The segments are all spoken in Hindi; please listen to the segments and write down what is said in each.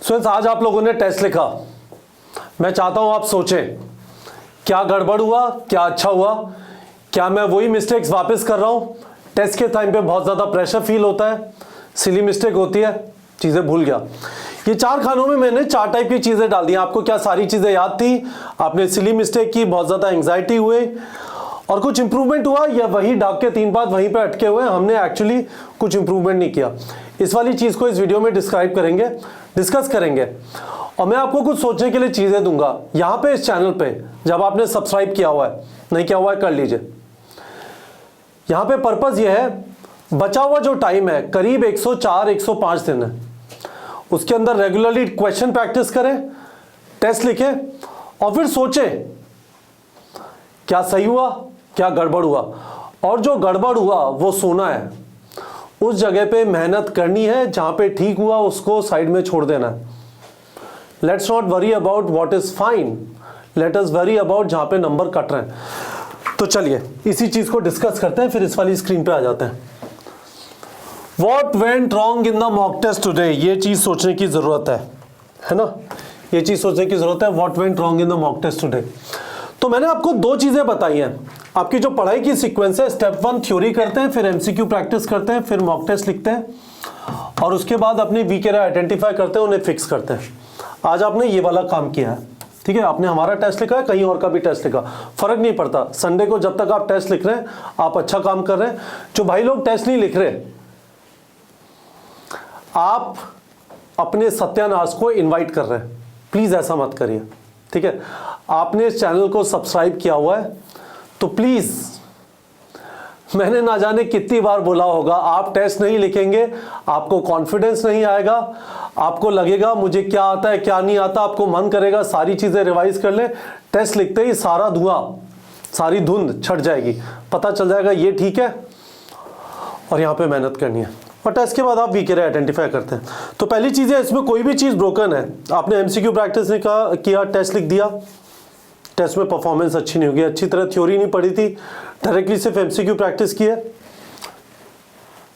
स्टूडेंट्स, आज आप लोगों ने टेस्ट लिखा। मैं चाहता हूं आप सोचें, क्या गड़बड़ हुआ, क्या अच्छा हुआ, क्या मैं वही मिस्टेक्स वापस कर रहा हूं। टेस्ट के टाइम पे बहुत ज़्यादा प्रेशर फील होता है, सिली मिस्टेक होती है, चीज़ें भूल गया। ये 4 खानों में मैंने 4 टाइप की चीज़ें डाल दी। आपको क्या सारी चीज़ें याद थी? आपने सिली मिस्टेक की, बहुत ज़्यादा एंग्जाइटी हुए और कुछ इंप्रूवमेंट हुआ, या वही डाक के 3 बात वहीं पे अटके हुए, हमने एक्चुअली कुछ इंप्रूवमेंट नहीं किया। इस वाली चीज़ को इस वीडियो में डिस्क्राइब करेंगे, डिस्कस करेंगे, और मैं आपको कुछ सोचने के लिए चीज़ें दूंगा। यहाँ पे इस चैनल पे जब आपने सब्सक्राइब किया हुआ है, नहीं किया हुआ है कर लीजिए। यहाँ पे पर्पज़ ये है, बचा हुआ जो टाइम है करीब 104-105 दिन है, उसके अंदर रेगुलरली क्वेश्चन प्रैक्टिस करें, टेस्ट लिखें और फिर सोचें क्या सही हुआ, क्या गड़बड़ हुआ। और जो गड़बड़ हुआ वो सोना है, उस जगह पे मेहनत करनी है, जहां पे ठीक हुआ उसको साइड में छोड़ देना है। Let's not worry about what is fine, let us worry about जहां पे नंबर कट रहे हैं। तो चलिए इसी चीज को डिस्कस करते हैं, फिर इस वाली स्क्रीन पे आ जाते हैं। What went wrong in the mock test today? ये चीज सोचने की जरूरत है ना, ये चीज सोचने की जरूरत है। What went wrong in the mock test today? तो मैंने आपको 2 चीजें बताई हैं। आपकी जो पढ़ाई की सीक्वेंस है, स्टेप 1 थ्योरी करते हैं, फिर एमसीक्यू प्रैक्टिस करते हैं, फिर मॉक टेस्ट लिखते हैं और उसके बाद अपने वीक एरर आइडेंटिफाई करते हैं, उन्हें फिक्स करते हैं। आज आपने ये वाला काम किया है, ठीक है। आपने हमारा टेस्ट लिखा है, कहीं और का भी टेस्ट लिखा, फर्क नहीं पड़ता। संडे को जब तक आप टेस्ट लिख रहे हैं आप अच्छा काम कर रहे हैं। जो भाई लोग टेस्ट नहीं लिख रहे, आप अपने सत्यानाश को इनवाइट कर रहे हैं, प्लीज ऐसा मत करिए, ठीक है। आपने इस चैनल को सब्सक्राइब किया हुआ है तो प्लीज, मैंने ना जाने कितनी बार बोला होगा, आप टेस्ट नहीं लिखेंगे आपको कॉन्फिडेंस नहीं आएगा, आपको लगेगा मुझे क्या आता है क्या नहीं आता, आपको मन करेगा सारी चीजें रिवाइज कर ले। टेस्ट लिखते ही सारा धुआं, सारी धुंध छट जाएगी, पता चल जाएगा ये ठीक है और यहां पे मेहनत करनी है। और टेस्ट के बाद आप वीक एरर आइडेंटिफाई करते हैं। तो पहली चीज है, इसमें कोई भी चीज ब्रोकन है। आपने एमसीक्यू प्रैक्टिस ने किया, टेस्ट लिख दिया, टेस्ट में परफॉर्मेंस अच्छी नहीं होगी, अच्छी तरह थ्योरी नहीं पढ़ी थी, डायरेक्टली सिर्फ एमसीक्यू प्रैक्टिस की है।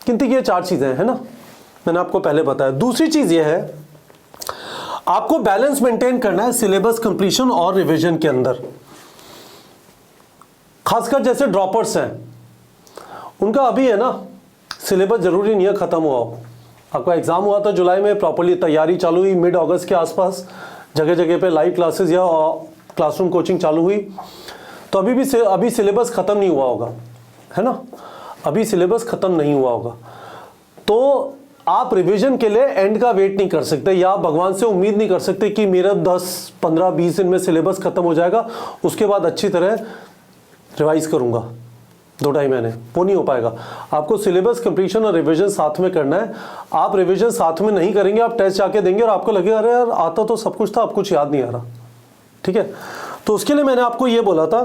किंतु ये 4 चीजें है ना, मैंने आपको पहले बताया। दूसरी चीज ये है, आपको बैलेंस मेंटेन करना है सिलेबस कंप्लीशन और रिवीजन के अंदर। खासकर जैसे ड्रॉपर्स हैं, उनका अभी है ना सिलेबस जरूरी नहीं है खत्म हुआ हो। आपका एग्जाम हुआ था जुलाई में, प्रॉपर्ली तैयारी चालू हुई मिड अगस्त के आसपास, जगह जगह पे लाइव क्लासेस या क्लासरूम कोचिंग चालू हुई, तो अभी सिलेबस खत्म नहीं हुआ होगा, है ना, अभी सिलेबस खत्म नहीं हुआ होगा। तो आप रिवीजन के लिए एंड का वेट नहीं कर सकते, या भगवान से उम्मीद नहीं कर सकते कि मेरा 10, 15, 20 दिन में सिलेबस खत्म हो जाएगा, उसके बाद अच्छी तरह रिवाइज करूंगा 2-2.5 महीने, वो नहीं हो पाएगा। आपको सिलेबस कंप्लीशन और रिवीजन साथ में करना है। आप रिवीजन साथ में नहीं करेंगे, आप टेस्ट जाके देंगे और आपको लगेगा अरे यार आता तो सब कुछ था, अब कुछ याद नहीं आ रहा, ठीक है। तो उसके लिए मैंने आपको ये बोला था,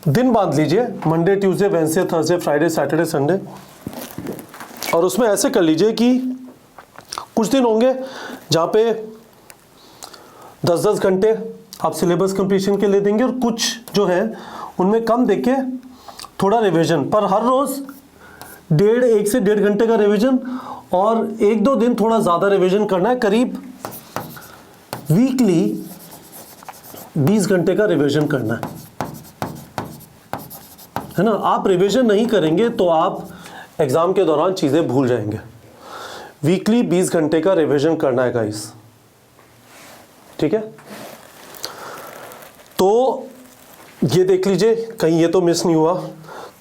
दिन बांध लीजिए, Monday, Tuesday, Wednesday, Thursday, Friday, Saturday, Sunday, और उसमें ऐसे कर लीजिए कि कुछ दिन होंगे जहाँ पे 10-10 घंटे आप सिलेबस कंप्लीशन के लिए देंगे, और कुछ जो है उनमें कम देके थोड़ा रिवीजन, पर हर रोज 1 से 1.5 घंटे का रिवीजन, और 1-2 दिन थोड़ा ज्यादा रिवीजन करना है। करीब वीकली 20 घंटे का रिवीजन करना है ना। आप रिवीजन नहीं करेंगे तो आप एग्जाम के दौरान चीजें भूल जाएंगे। वीकली 20 घंटे का रिवीजन करना है गाइस, ठीक है। तो ये देख लीजिए कहीं ये तो मिस नहीं हुआ।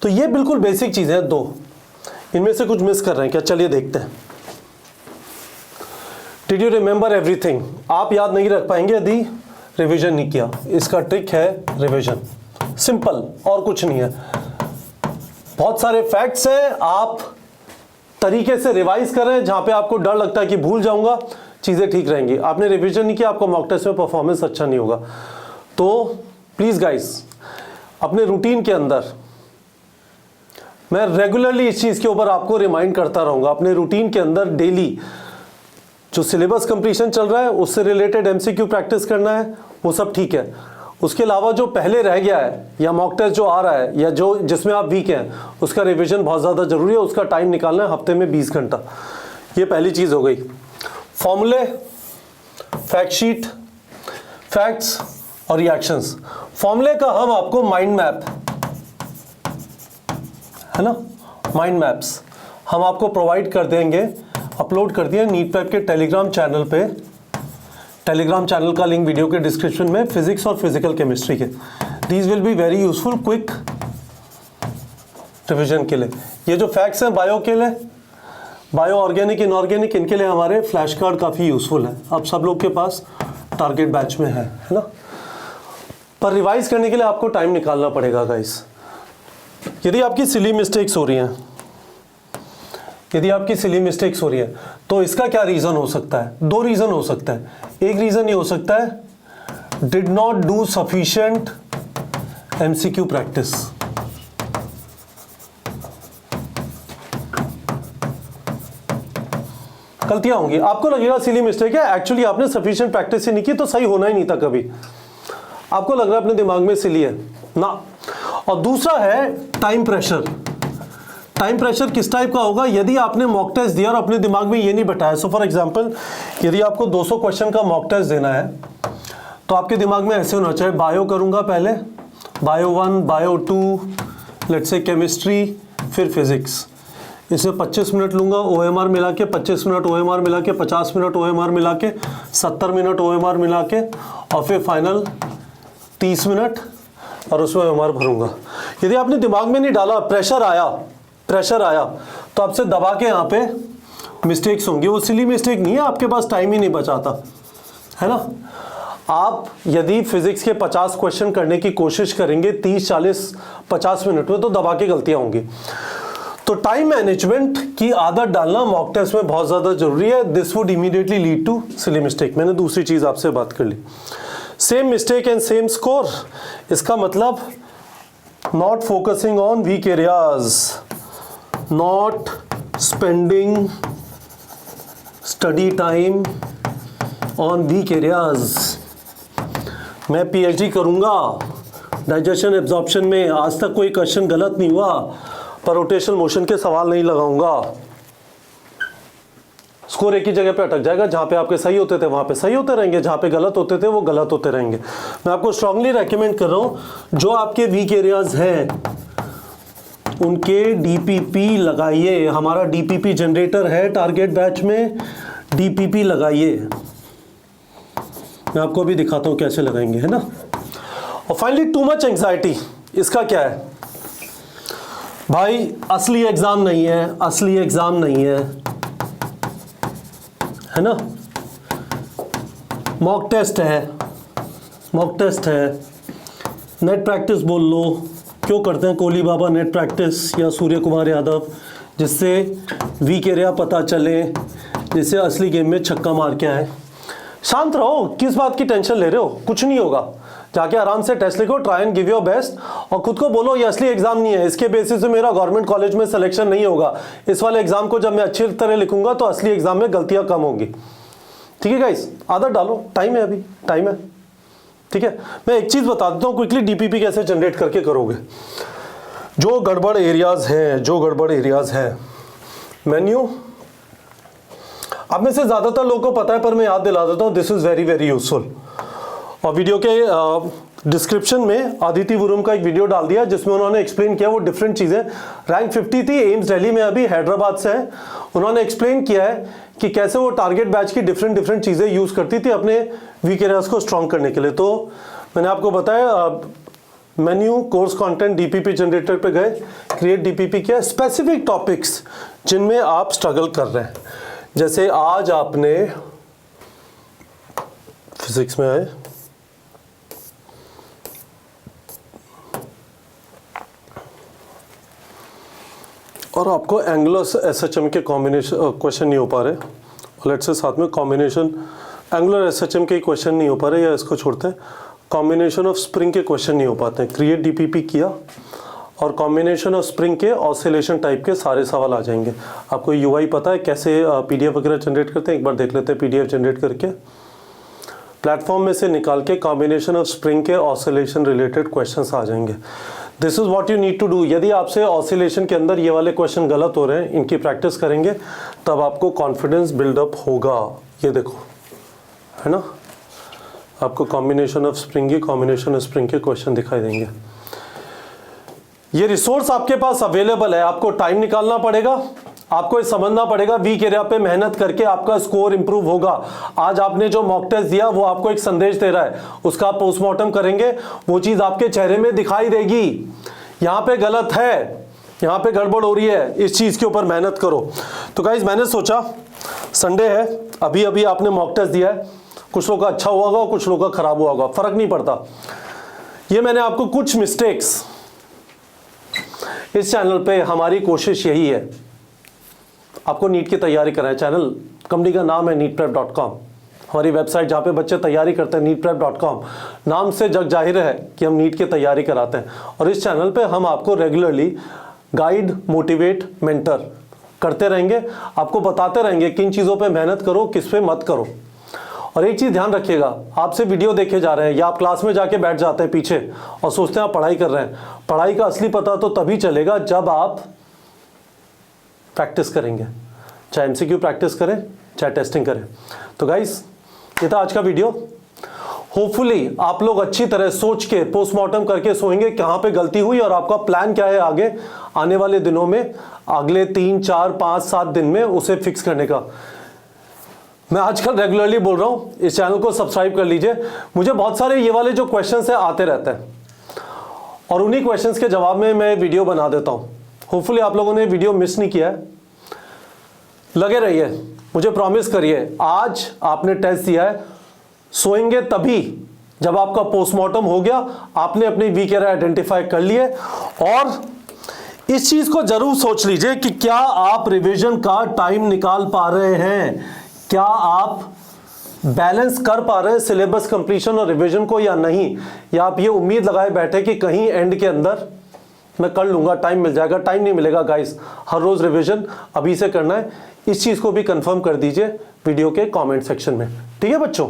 तो ये बिल्कुल बेसिक चीजें हैं 2, इनमें से कुछ मिस कर रहे हैं क्या, चलिए देखते हैं। Did you remember everything? आप याद नहीं रख पाएंगे यदि रिवीजन नहीं किया। इसका ट्रिक है रिवीजन, सिंपल, और कुछ नहीं है। बहुत सारे फैक्ट्स हैं, आप तरीके से रिवाइज कर रहे हैं, जहां पे आपको डर लगता है कि भूल जाऊंगा, चीजें ठीक रहेंगी। आपने रिवीजन नहीं किया, आपको मॉक टेस्ट में परफॉर्मेंस अच्छा नहीं होगा। तो प्लीज गाइस, अपने रूटीन के अंदर मैं रेगुलरली इस चीज के ऊपर आपको रिमाइंड करता रहूंगा। अपने रूटीन के अंदर डेली जो सिलेबस कंप्लीशन चल रहा है उससे रिलेटेड एमसीक्यू प्रैक्टिस करना है, वो सब ठीक है। उसके अलावा जो पहले रह गया है या मॉक टेस्ट जो आ रहा है या जो जिसमें आप वीक हैं, उसका रिवीजन बहुत ज़्यादा जरूरी है। उसका टाइम निकालना है हफ्ते में 20 घंटा। ये पहली चीज़ हो गई। फॉर्मूले, फैक्ट शीट, फैक्ट्स और रिएक्शंस। फॉर्मूले का हम आपको माइंड मैप, है ना, माइंड मैप्स हम आपको प्रोवाइड कर देंगे, अपलोड कर दिया नीट पैप के टेलीग्राम चैनल पे। टेलीग्राम चैनल का लिंक वीडियो के डिस्क्रिप्शन में, फिजिक्स और फिजिकल केमिस्ट्री के। These will be very useful quick revision के लिए। ये जो फैक्ट्स हैं बायो के लिए, बायो ऑर्गेनिक इनऑर्गेनिक, इनके लिए हमारे फ्लैश कार्ड काफ़ी यूजफुल है। अब सब लोग के पास टारगेट बैच में है ना। पर रिवाइज करने के लिए आपको टाइम निकालना पड़ेगा गाइस। यदि आपकी सिली मिस्टेक्स हो रही हैं, यदि आपकी सिली मिस्टेक्स हो रही है तो इसका क्या रीज़न हो सकता है? दो रीज़न हो सकता है। एक रीज़न ये हो सकता है did not do sufficient MCQ practice. गलतियां होंगी, आपको लगेगा सिली मिस्टेक है, एक्चुअली आपने सफिशिएंट प्रैक्टिस ही नहीं की तो सही होना ही नहीं था कभी। आपको लग रहा है अपने दिमाग में सिली है ना। और दूसरा है टाइम प्रेशर। टाइम प्रेशर किस टाइप का होगा? यदि आपने मॉक टेस्ट दिया और अपने दिमाग में ये नहीं बैठाया। सो फॉर एग्जांपल, यदि आपको 200 क्वेश्चन का मॉक टेस्ट देना है तो आपके दिमाग में ऐसे होना चाहिए, बायो करूंगा पहले, bio 1, bio 2, let's say chemistry, फिर फिजिक्स। इसमें 25 मिनट लूंगा, OMR मिला के 25 मिनट, OMR मिला के 50 मिनट, OMR मिला के 70 मिनट, OMR मिला के, और फिर फाइनल 30 मिनट और उसमें OMR भरूंगा। यदि आपने दिमाग में नहीं डाला, प्रेशर आया तो आपसे दबा के यहाँ पे मिस्टेक्स होंगी। वो सिली मिस्टेक नहीं है, आपके पास टाइम ही नहीं बचाता, है ना। आप यदि फिजिक्स के 50 क्वेश्चन करने की कोशिश करेंगे 30, 40, 50 मिनट में तो दबा के गलतियां होंगी। तो टाइम मैनेजमेंट की आदत डालना मॉक टेस्ट में बहुत ज़्यादा जरूरी है। This would immediately lead to silly mistake. मैंने दूसरी चीज़ आपसे बात कर ली, same mistake and same score. इसका मतलब not focusing on weak areas, not spending study time on weak areas. मैं PhD करूंगा डाइजेशन एब्जॉर्प्शन में, आज तक कोई क्वेश्चन गलत नहीं हुआ, पर रोटेशनल मोशन के सवाल नहीं लगाऊंगा, स्कोर एक ही जगह पे अटक जाएगा। जहां पे आपके सही होते थे वहां पे सही होते रहेंगे, जहां पे गलत होते थे वो गलत होते रहेंगे। मैं आपको स्ट्रांगली रेकमेंड कर रहा हूं, जो आपके वीक एरियाज हैं उनके DPP लगाइए। हमारा DPP जनरेटर है टारगेट बैच में, DPP लगाइए। मैं आपको अभी दिखाता हूं कैसे लगाएंगे, है ना। और फाइनली टू मच एंग्जाइटी, इसका क्या है भाई? असली एग्जाम नहीं है, असली एग्जाम नहीं है, है ना। मॉक टेस्ट है, मॉक टेस्ट है। नेट प्रैक्टिस बोल लो, क्यों करते हैं कोहली बाबा नेट प्रैक्टिस या सूर्य कुमार यादव? जिससे वीक एरिया पता चले, जिससे असली गेम में छक्का मार के आए। शांत रहो, किस बात की टेंशन ले रहे हो? कुछ नहीं होगा, जाके आराम से टेस्ट लिखो, try and give your best, और खुद को बोलो ये असली एग्जाम नहीं है, इसके बेसिस पे मेरा गवर्नमेंट कॉलेज में सिलेक्शन नहीं होगा। इस वाले एग्जाम को जब मैं अच्छी तरह लिखूंगा तो असली एग्जाम में गलतियां कम होंगी। ठीक है गाइस, आदत डालो, टाइम है, अभी टाइम है। ठीक है, मैं एक चीज बता देता हूँ क्विकली, DPP कैसे जनरेट करके करोगे। जो गड़बड़ एरियाज हैं, जो गड़बड़ एरियाज हैं, मेन्यू आप में से ज्यादातर लोगों को पता है, पर मैं याद दिला देता हूँ, this is very very useful. और वीडियो के डिस्क्रिप्शन में आदिति वुरुम का एक वीडियो डाल दिया जिसमें उन्होंने एक्सप्लेन किया वो डिफरेंट चीज़ें। रैंक 50 थी, एम्स दिल्ली में, अभी हैदराबाद से है। उन्होंने एक्सप्लेन किया है कि कैसे वो टारगेट बैच की डिफरेंट चीज़ें यूज़ करती थी अपने वीक एरियाज को स्ट्रॉन्ग करने के लिए। तो मैंने आपको बताया, menu, course content, DPP generator पे गए, क्रिएट DPP किया, स्पेसिफिक टॉपिक्स जिनमें आप स्ट्रगल कर रहे हैं। जैसे आज आपने फिजिक्स में आए, और आपको एंगुलर SHM के कॉम्बिनेशन क्वेश्चन नहीं हो पा रहे, लेट्स से साथ में कॉम्बिनेशन एंगुलर SHM के क्वेश्चन नहीं हो पा रहे, या इसको छोड़ते हैं, कॉम्बिनेशन ऑफ स्प्रिंग के क्वेश्चन नहीं हो पाते हैं। क्रिएट DPP किया और कॉम्बिनेशन ऑफ स्प्रिंग के ऑसिलेशन टाइप के सारे सवाल आ जाएंगे। आपको UI पता है कैसे PDF वगैरह जनरेट करते हैं? एक बार देख लेते हैं। PDF जनरेट करके प्लेटफॉर्म में से निकाल के कॉम्बिनेशन ऑफ स्प्रिंग के ऑसिलेशन रिलेटेड क्वेश्चंस आ जाएंगे। This is what you need to do. यदि आपसे ऑसिलेशन के अंदर ये वाले क्वेश्चन गलत हो रहे हैं, इनकी प्रैक्टिस करेंगे, तब आपको कॉन्फिडेंस बिल्डअप होगा। ये देखो, है ना, आपको कॉम्बिनेशन ऑफ स्प्रिंग के क्वेश्चन दिखाई देंगे। ये रिसोर्स आपके पास अवेलेबल है, आपको टाइम निकालना पड़ेगा, आपको ये समझना पड़ेगा, वीक एरिया पे मेहनत करके आपका स्कोर इंप्रूव होगा। आज आपने जो मॉक टेस्ट दिया वो आपको एक संदेश दे रहा है, उसका आप पोस्टमार्टम करेंगे, वो चीज आपके चेहरे में दिखाई देगी, यहाँ पे गलत है, यहाँ पे गड़बड़ हो रही है, इस चीज के ऊपर मेहनत करो। तो गाइस मैंने सोचा संडे है, अभी अभी आपने मॉक टेस्ट दिया है, कुछ लोगों का अच्छा हुआ होगा, कुछ लोगों का खराब हुआ होगा, फर्क नहीं पड़ता। ये मैंने आपको कुछ मिस्टेक्स, इस चैनल पे हमारी कोशिश यही है आपको नीट की तैयारी कराएं। चैनल कंपनी का नाम है neetprep.com, हमारी वेबसाइट जहाँ पे बच्चे तैयारी करते हैं neetprep.com, नाम से जग जाहिर है कि हम नीट की तैयारी कराते हैं। और इस चैनल पे हम आपको रेगुलरली गाइड, मोटिवेट, मेंटर करते रहेंगे, आपको बताते रहेंगे किन चीज़ों पे मेहनत करो, किस पे मत करो। और एक चीज़ ध्यान रखिएगा, आपसे वीडियो देखे जा रहे हैं या आप क्लास में जाके बैठ जाते हैं पीछे और सोचते हैं आप पढ़ाई कर रहे हैं, पढ़ाई का असली पता तो तभी चलेगा जब आप प्रैक्टिस करेंगे, चाहे एमसीक्यू प्रैक्टिस करें, चाहे टेस्टिंग करें। तो गाइस ये था आज का वीडियो। होपफुली आप लोग अच्छी तरह सोच के पोस्टमार्टम करके सोएंगे कहाँ पे गलती हुई और आपका प्लान क्या है आगे आने वाले दिनों में, अगले 3, 4, 5, 7 दिन में उसे फिक्स करने का। मैं आजकल रेगुलरली बोल रहा हूँ, इस चैनल को सब्सक्राइब कर लीजिए। मुझे बहुत सारे ये वाले जो क्वेश्चंस है आते रहते हैं और उन्हीं क्वेश्चंस के जवाब में मैं वीडियो बना देता हूँ। होपफुली आप लोगों ने वीडियो मिस नहीं किया है, लगे रहिए, मुझे प्रॉमिस करिए। आज आपने टेस्ट दिया है, सोएंगे तभी जब आपका पोस्टमार्टम हो गया, आपने अपनी वीक एरिया आइडेंटिफाई कर लिए। और इस चीज को जरूर सोच लीजिए कि क्या आप रिवीजन का टाइम निकाल पा रहे हैं, क्या आप बैलेंस कर पा रहे हैं सिलेबस कंप्लीशन और रिवीजन को या नहीं, या आप ये उम्मीद लगाए बैठे कि कहीं एंड के अंदर मैं कर लूंगा, टाइम मिल जाएगा। टाइम नहीं मिलेगा गाइस, हर रोज रिवीजन अभी से करना है। इस चीज को भी कंफर्म कर दीजिए वीडियो के कमेंट सेक्शन में, ठीक है बच्चों।